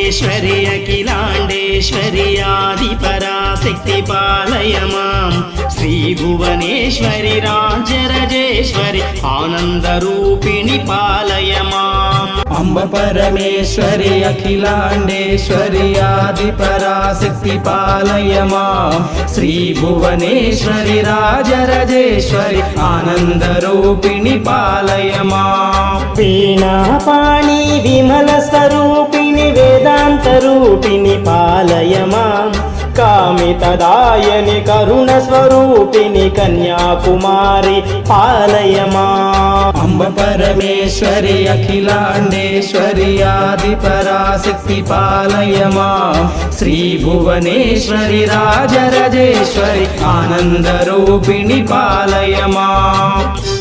परमेश्वरि अखिलाण्डेश्वरि आदिपराशक्ति पालय मां श्रीभुवनेश्वरि राजराजेश्वरि आनन्दरूपिणि पालय माम् अम्ब परमेश्वरि अखिलाण्डेश्वरि आदिपराशक्ति पालय मां श्रीभुवनेश्वरि राजराजेश्वरि आनन्दरूपिणि पालय माम् वीणापाणि विमलस्वरूपिणि वेदान्तरूपिणि पालय मां कामितदायनि करुणस्वरूपिणि कन्याकुमारि पालय माम् अम्ब परमेश्वरि अखिलाण्डेश्वरि आदिपराशक्ति पालय मां श्रीभुवनेश्वरि राजराजेश्वरि आनन्दरूपिणि पालय माम्।